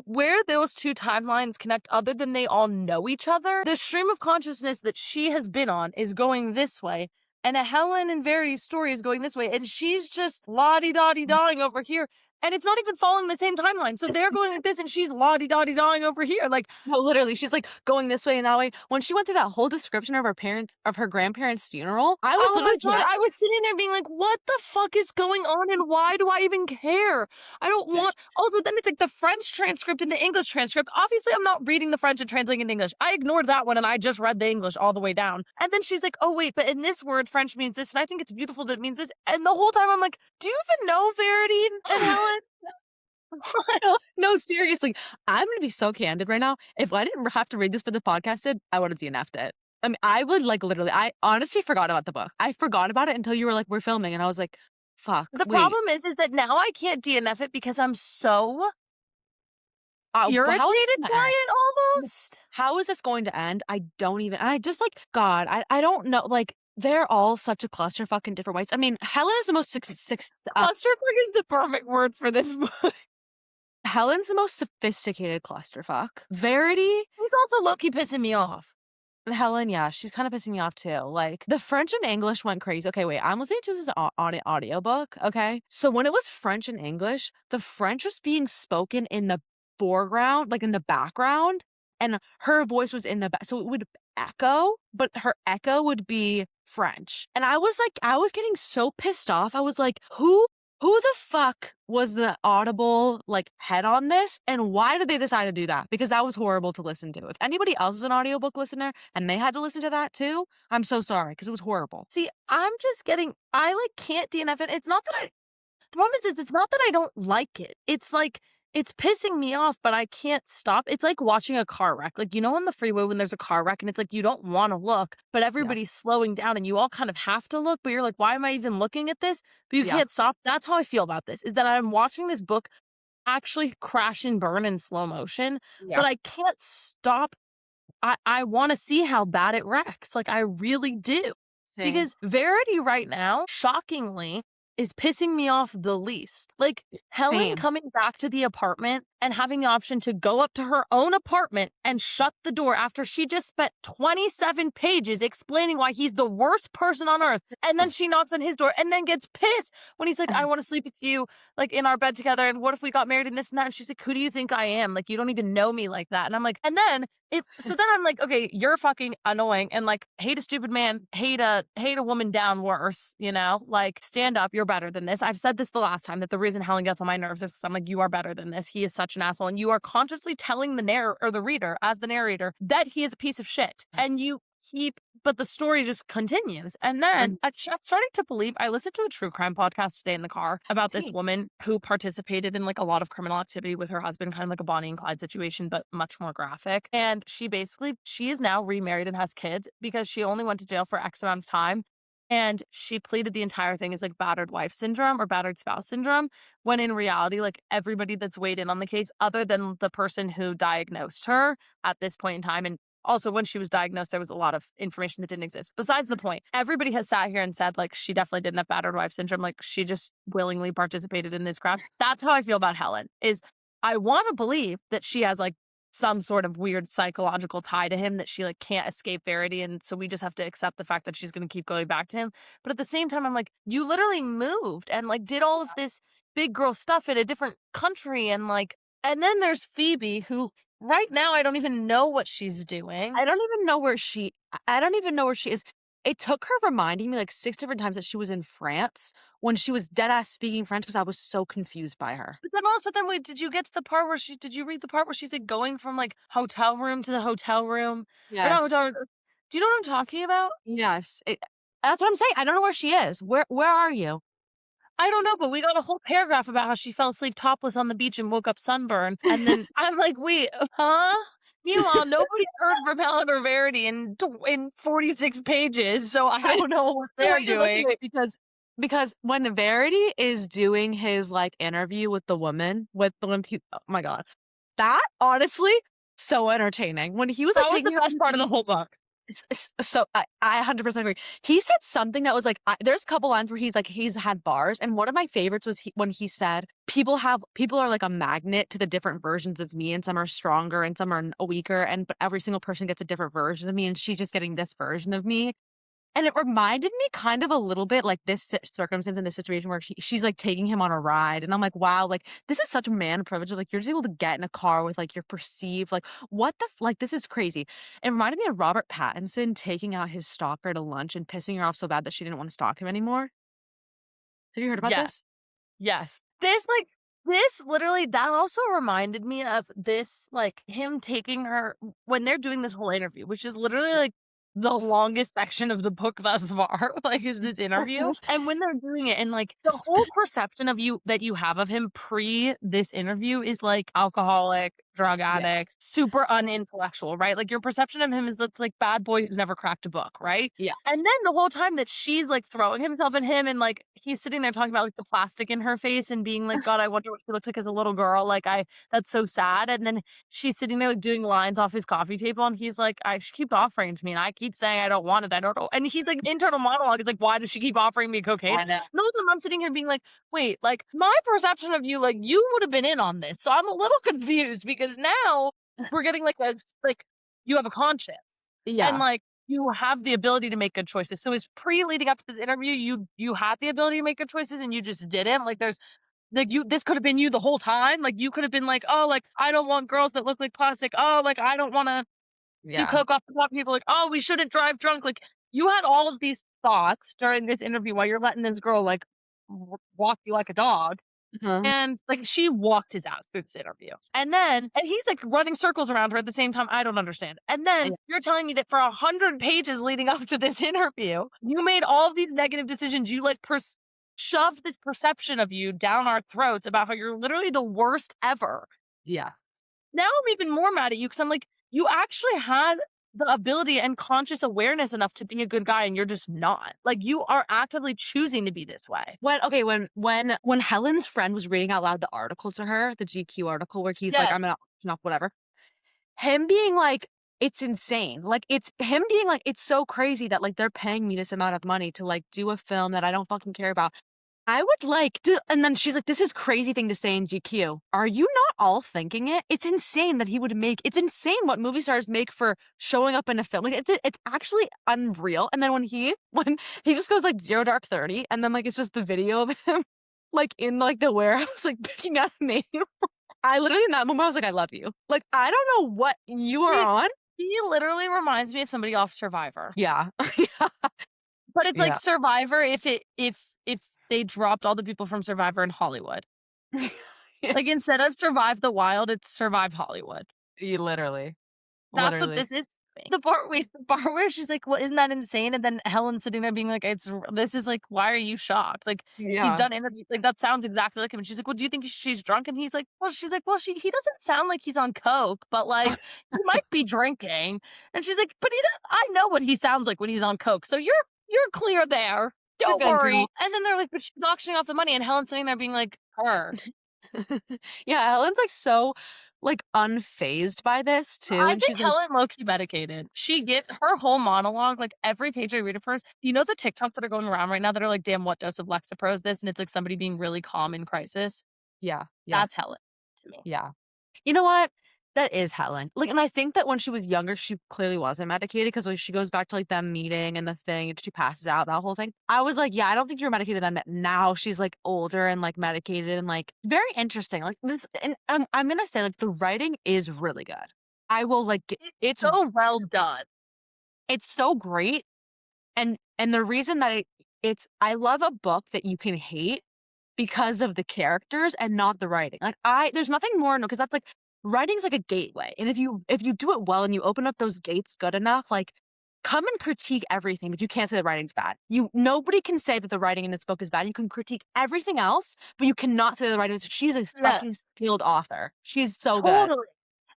where those 2 timelines connect other than they all know each other, the stream of consciousness that she has been on is going this way, and a Helen and Verity's story is going this way, and she's just la-di-da-di-dawing over here, and it's not even following the same timeline. So they're going like this, and she's la-di-da-di-dawing over here. Like, No, literally, she's, like, going this way and that way. When she went through that whole description of her grandparents' funeral, I was oh my literally God, I was sitting there being like, what the fuck is going on and why do I even care? I don't want. Also, then it's like the French transcript and the English transcript. Obviously, I'm not reading the French and translating into English. I ignored that one and I just read the English all the way down. And then she's like, oh, wait, but in this word, French means this. And I think it's beautiful that it means this. And the whole time I'm like, do you even know Verity and Helen? No, seriously, I'm gonna be so candid right now. If I didn't have to read this for the podcast did, I would have DNF'd it. I mean, I would, like, literally I honestly forgot about the book. I forgot about it until you were like, "We're filming," and I was like, "Fuck, The wait, problem is that now I can't DNF it because I'm so how is irritated this gonna by end? it almost. How is this going to end? I don't even and I just, like, God, I don't know, like, they're all such a clusterfuck in different ways. I mean, Helen is the most Clusterfuck is the perfect word for this book. Helen's the most sophisticated clusterfuck. Verity He's also low-key pissing me off. Helen, yeah, she's kinda pissing me off too. Like, the French and English went crazy. Okay, wait, I'm listening to this audiobook, okay? So when it was French and English, the French was being spoken in the foreground, like, in the background, and her voice was in the back. So it would echo, but her echo would be French. And I was getting so pissed off. I was like, who the fuck was the audible, like, head on this, and why did they decide to do that? Because that was horrible to listen to. If anybody else is an audiobook listener and they had to listen to that too, I'm so sorry because it was horrible. See, I'm just getting I, like, can't DNF it. It's not that I the problem is it's not that I don't like it. It's like, it's pissing me off, but I can't stop. It's like watching a car wreck. Like, you know, on the freeway when there's a car wreck and it's like you don't want to look, but Yeah. everybody's slowing down and you all kind of have to look, but you're like, why am I even looking at this? But you Yeah. can't stop. That's how I feel about this, is that I'm watching this book actually crash and burn in slow motion, Yeah. but I can't stop. I want to see how bad it wrecks. Like, I really do. Same. Because Verity right now, shockingly, is pissing me off the least. Like, Helen Same. coming back to the apartment and having the option to go up to her own apartment and shut the door after she just spent 27 pages explaining why he's the worst person on earth. And then she knocks on his door and then gets pissed when he's like, I want to sleep with you, like, in our bed together. And what if we got married and this and that? And she's like, who do you think I am? Like, you don't even know me like that. And I'm like, and then so then I'm like, okay, you're fucking annoying and, like, hate a stupid man, hate a woman down worse, you know? Like, stand up, you're better than this. I've said this the last time, that the reason Helen gets on my nerves is because I'm like, you are better than this. He is such an asshole. And you are consciously telling the reader, as the narrator, that he is a piece of shit. And you keep, but the story just continues. And then I'm starting to believe, I listened to a true crime podcast today in the car about this woman who participated in, like, a lot of criminal activity with her husband, kind of like a Bonnie and Clyde situation, but much more graphic. And she is now remarried and has kids because she only went to jail for X amount of time. And she pleaded the entire thing as, like, battered wife syndrome or battered spouse syndrome, when in reality, like, everybody that's weighed in on the case, other than the person who diagnosed her at this point in time, and also when she was diagnosed, there was a lot of information that didn't exist. Besides the point, everybody has sat here and said, like, she definitely didn't have battered wife syndrome. Like, she just willingly participated in this crap. That's how I feel about Helen, is I want to believe that she has, like, some sort of weird psychological tie to him, that she, like, can't escape Verity, and so we just have to accept the fact that she's going to keep going back to him. But at the same time, I'm like, you literally moved and, like, did all of this big girl stuff in a different country, and, like, and then there's Phoebe, who right now I don't even know what she's doing. I don't even know where she is. It took her reminding me, like, 6 different times that she was in France when she was dead ass speaking French because I was so confused by her. But then also, then wait, did you get to the part where did you read the part where she's, like, going from, like, hotel room to the hotel room? Or not Yes. hotel room, do you know what I'm talking about? Yes. That's what I'm saying. I don't know where she is. Where are you? I don't know, but we got a whole paragraph about how she fell asleep topless on the beach and woke up sunburned. And then I'm like, wait, huh? Meanwhile, nobody's heard from Helen or Verity in 46 pages, so I don't know what they're doing. Wait, because when Verity is doing his, like, interview with the woman, oh my God, that honestly so entertaining. When he was, like, That was the taking her best part of the whole book. So I 100% agree. He said something that was like, there's a couple lines where he's had bars, and one of my favorites was when he said, people are like a magnet to the different versions of me, and some are stronger and some are weaker, but every single person gets a different version of me, and she's just getting this version of me. And it reminded me kind of a little bit like this circumstance in this situation where she's like taking him on a ride. And I'm like, wow, like this is such man privilege. Like you're just able to get in a car with like your perceived, like, what the, like, this is crazy. It reminded me of Robert Pattinson taking out his stalker to lunch and pissing her off so bad that she didn't want to stalk him anymore. Have you heard about Yes. this? Yes. This literally that also reminded me of this, like, him taking her when they're doing this whole interview, which is literally, like, the longest section of the book thus far, like, is this interview, and when they're doing it and, like, the whole perception of you that you have of him pre this interview is, like, alcoholic, drug Yeah. addict, super unintellectual, right? Like, your perception of him is this, like, bad boy who's never cracked a book, right? Yeah. And then the whole time that she's, like, throwing himself at him and, like, he's sitting there talking about, like, the plastic in her face and being like, "God, I wonder what she looks like as a little girl, like, I that's so sad," and then she's sitting there, like, doing lines off his coffee table, and he's like, She keep offering it to me, and I keep saying I don't want it, I don't know," and he's like, internal monologue is like, "Why does she keep offering me cocaine?" I And know. the whole time I'm sitting here being like, "Wait, like, my perception of you, like, you would have been in on this," so I'm a little confused because now we're getting, like, you have a conscience, and, Yeah. like, you have the ability to make good choices. So is pre leading up to this interview, you had the ability to make good choices and you just didn't? Like there's like you this could have been you the whole time. Like you could have been like, "Oh, like I don't want girls that look like plastic. Oh, like I don't want to do Yeah. coke off the top of people. Like, oh, we shouldn't drive drunk." Like you had all of these thoughts during this interview while you're letting this girl like walk you like a dog. Uh-huh. And, like, she walked his ass through this interview. And he's, like, running circles around her at the same time. I don't understand. And then Yeah. you're telling me that for 100 pages leading up to this interview, you made all of these negative decisions. You, like, shoved this perception of you down our throats about how you're literally the worst ever. Yeah. Now I'm even more mad at you because I'm like, you actually had the ability and conscious awareness enough to be a good guy, and you're just not. Like, you are actively choosing to be this way. When Helen's friend was reading out loud the article to her, the GQ article where he's like, Yes. "I'm gonna auction off whatever," him being like, "It's insane." Like, it's him being like, "It's so crazy that, like, they're paying me this amount of money to, like, do a film that I don't fucking care about." I would like to, and then she's like, "This is crazy thing to say in GQ." Are you not all thinking it? It's insane that he would make, it's insane what movie stars make for showing up in a film. Like, it's actually unreal. And then when he just goes like 0 Dark 30, and then like it's just the video of him like in like the warehouse, like picking out a name. I literally in that moment I was like, I love you. Like, I don't know what you are He on. he literally reminds me of somebody off Survivor. Yeah. But it's like Yeah. Survivor if they dropped all the people from Survivor in Hollywood. Yeah. Like, instead of Survive the Wild, it's Survive Hollywood. Literally. That's what Literally. this is to me. The part where she's like, "Well, isn't that insane?" And then Helen's sitting there being like, this is like, why are you shocked?" Like, he's Yeah. done interviews like, "That sounds exactly like him." And she's like, "Well, do you think she's drunk?" And he's like, she's like, "Well, he doesn't sound like he's on coke, but, like, he might be drinking." And she's like, "But he does I know what he sounds like when he's on coke, so you're clear there. You're Don't good, worry." girl. And then they're like, "But she's auctioning off the money," and Helen's sitting there being like, "Her." Yeah, Helen's, like, so, like, unfazed by this too, I and think she's like, Helen low-key medicated. She get her whole monologue, like, every page I read of hers, you know the TikToks that are going around right now that are like, "Damn, what dose of Lexapro is this?" And it's, like, somebody being really calm in crisis? yeah, yeah, That's Helen to me. yeah. You know what? That is Helen. Like, and I think that when she was younger, she clearly wasn't medicated because when she goes back to, like, them meeting and the thing, and she passes out, that whole thing. I was like, yeah, I don't think you're medicated then. But now she's, like, older and, like, medicated and, like, very interesting. Like, this, and I'm gonna say, like, the writing is really good. I will, like, It's it's so well done. it's so great. And the reason that it's I love a book that you can hate because of the characters and not the writing. Like, there's nothing more, no, because that's like writing's like a gateway. And if you do it well and you open up those gates good enough, like, come and critique everything, but you can't say the writing's bad. Nobody can say that the writing in this book is bad. You can critique everything else, but you cannot say the writing is, she's a Yes, fucking skilled author. She's so good. totally.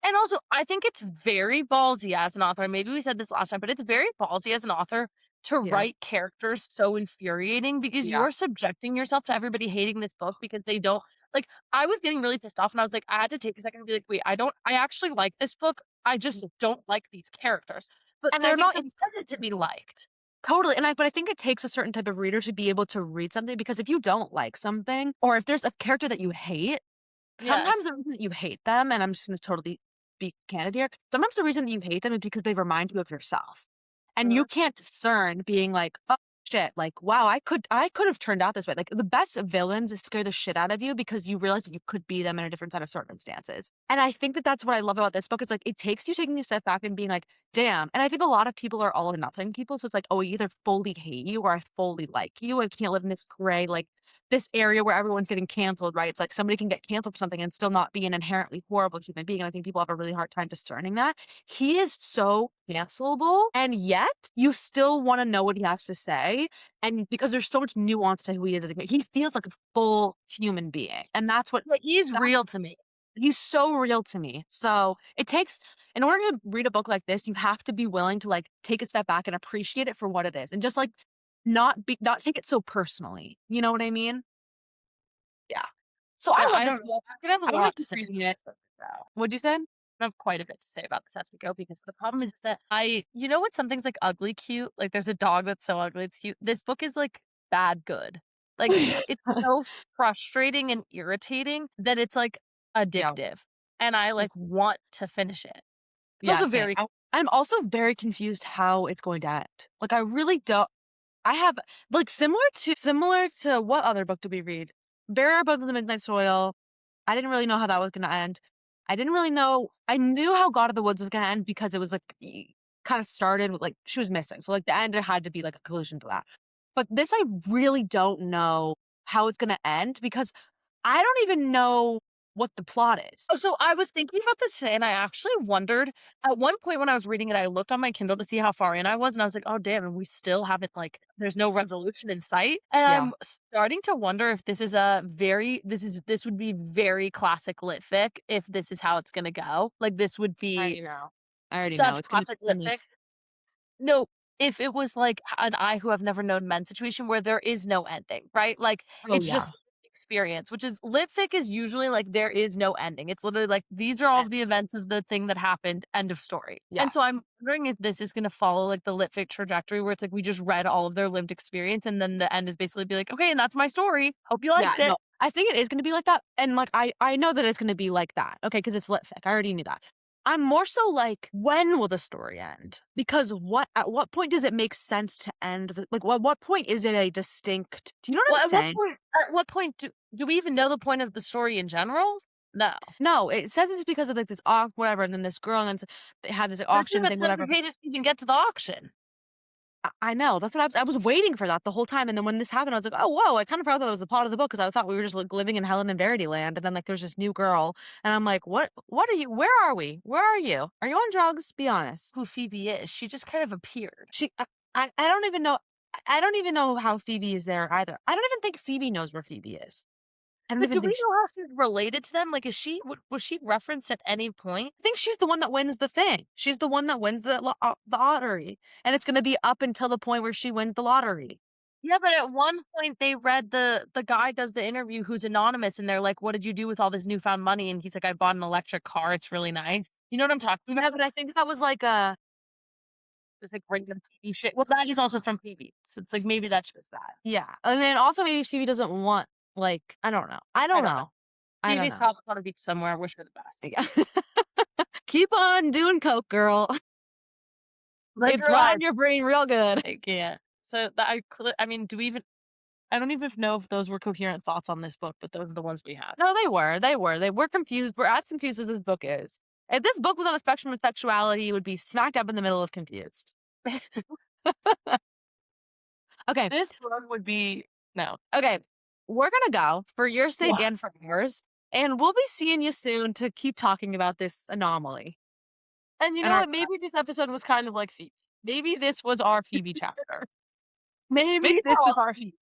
And also, I think it's very ballsy as an author, and maybe we said this last time, but it's very ballsy as an author to Yeah. write characters so infuriating because Yeah. you're subjecting yourself to everybody hating this book because they don't like, I was getting really pissed off and I was like, I had to take a second and be like, wait, I actually like this book. I just don't like these characters. But And I they're think not that intended to be liked. totally, but I think it takes a certain type of reader to be able to read something, because if you don't like something, or if there's a character that you hate, Yes. sometimes the reason that you hate them, and I'm just gonna totally be candid here, sometimes the reason that you hate them is because they remind you of yourself. and you Mhm. can't discern being like, "Oh, shit, like, wow, I could have turned out this way." Like, the best villains scare the shit out of you because you realize that you could be them in a different set of circumstances. And I think that that's what I love about this book is, like, it takes you taking a step back and being like, "Damn." And I think a lot of people are all or nothing people, so it's like, "Oh, I either fully hate you or I fully like you. I can't live in this gray, like, this area where everyone's getting canceled," right? It's like somebody can get canceled for something and still not be an inherently horrible human being, and I think people have a really hard time discerning that. He is so cancelable, and yet you still wanna know what he has to say, and because there's so much nuance to who he is as a he feels like a full human being, and that's what But he's that real to me. he's so real to me. So, it takes in order to read a book like this, you have to be willing to, like, take a step back and appreciate it for what it is, and just, like, not take it so personally, you know what I mean? Yeah. So I Yeah, love I this don't know. book. I could have a I don't know if lot to keep say reading about it. this book now. What'd you say? I have quite a bit to say about this as we go because the problem is that when something's like ugly cute, like there's a dog that's so ugly it's cute. This book is like bad good. Like it's so frustrating and irritating that it's like Yeah. addictive. And I like want to finish it. It's Yeah, also same. very I'm also very confused how it's going to end. Like, I really don't I have like, similar to what other book did we read? Bury Our Bones in the Midnight Soil. I didn't really know how that was gonna end. I didn't really know I knew how God of the Woods was gonna end because it was, like, kinda started with, like she was missing, so, like, the end had to be, like, a conclusion to that. But this, I really don't know how it's gonna end because I don't even know what the plot is. Oh, so I was thinking about this today, and I actually wondered at one point when I was reading it, I looked on my Kindle to see how far in I was, and I was like, "Oh, damn!" And we still haven't like, there's no resolution in sight. And Yeah, I'm starting to wonder if this is a very, this would be very classic lit fic if this is how it's going to go. Like this would I be already know. I already know. such It's gonna classic be lit similar. fic. No, if it was like an I who have never known men situation where there is no ending, right? Like Oh, it's yeah. just experience, which is lit fic is usually like there is no ending. It's literally like these are all of the events of the thing that happened, end of story. Yeah. And so I'm wondering if this is gonna follow like the lit fic trajectory where it's like we just read all of their lived experience and then the end is basically be like, okay, and that's my story. Hope you Yeah, liked it. no, I think it is gonna be like that, and, like, I know that it's gonna be like that, okay, because it's lit fic, I already knew that. I'm more so like, when will the story end? Because at what point does it make sense to end the like, what point is it a distinct do you know what I'm Well, saying? at what point do we even know the point of the story in general? No. No, it says it's because of, like, this whatever, and then this girl, and then they had this, like, But it took auction us thing, whatever. 70 pages to even get to the auction. I know, that's what I was waiting for that the whole time, and then when this happened, I was like, "Oh, whoa," I kind of forgot that was the plot of the book because I thought we were just, like, living in Helen and Verity land, and then, like, there's this new girl, and I'm like, What are you where are we? Where are you? Are you on drugs? Be honest." Who Phoebe is. She just kind of appeared. She I don't even know I don't even know how Phoebe is there either. I don't even think Phoebe knows where Phoebe is. I don't But even do think we sh know how she's related to them? Like, is she was she referenced at any point? I think she's the one that wins the thing. She's the one that wins the lottery, and it's gonna be up until the point where she wins the lottery. Yeah, but at one point they read the guy does the interview who's anonymous, and they're like, "What did you do with all this newfound money?" And he's like, "I bought an electric car. It's really nice." You know what I'm talking Yeah, about? but I think that was like a It's like random Phoebe shit. Well, that is also from Phoebe, so it's like maybe that's just that. yeah, and then also maybe Phoebe doesn't want, like I don't know. I I don't don't know. know. I don't Phoebe's know. probably on a beach somewhere. Wish her the best. Yeah. Keep on doing coke, girl. Live It's your life. rotting your brain real good. I can't. So that I mean, do we even? I don't even know if those were coherent thoughts on this book, but those are the ones we have. No, they were confused. We're as confused as this book is. If this book was on a spectrum of sexuality, it would be smack dab in the middle of confused. Okay, This book would be no. okay. We're gonna go for your sake Wha and for ours, and we'll be seeing you soon to keep talking about this anomaly. And you And know our what? Maybe this episode was kind of like Phoebe. Maybe this was our Phoebe chapter. Maybe maybe this was our Phoebe.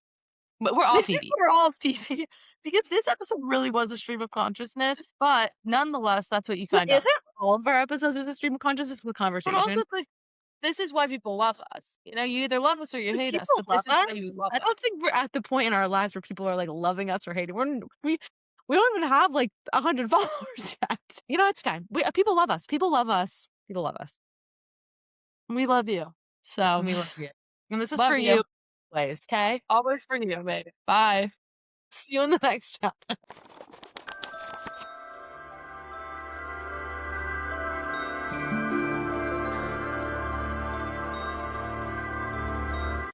we're all Maybe Phoebe. we're all Phoebe because this episode really was a stream of consciousness. But nonetheless, that's what you But signed up. isn't all of our episodes is a stream of consciousness with But also, conversation? it's like this is why people love us. You know, you either love us or you Do hate us. people But love this is us? why you love I don't us. think we're at the point in our lives where people are like loving us or hating. We don't even have like 100 followers yet. You know, it's fine. People love us. People love us. People love us. We love you. So And we love you. And this is love for you. you, always. Okay. Always for you, baby. Bye. See you in the next chapter.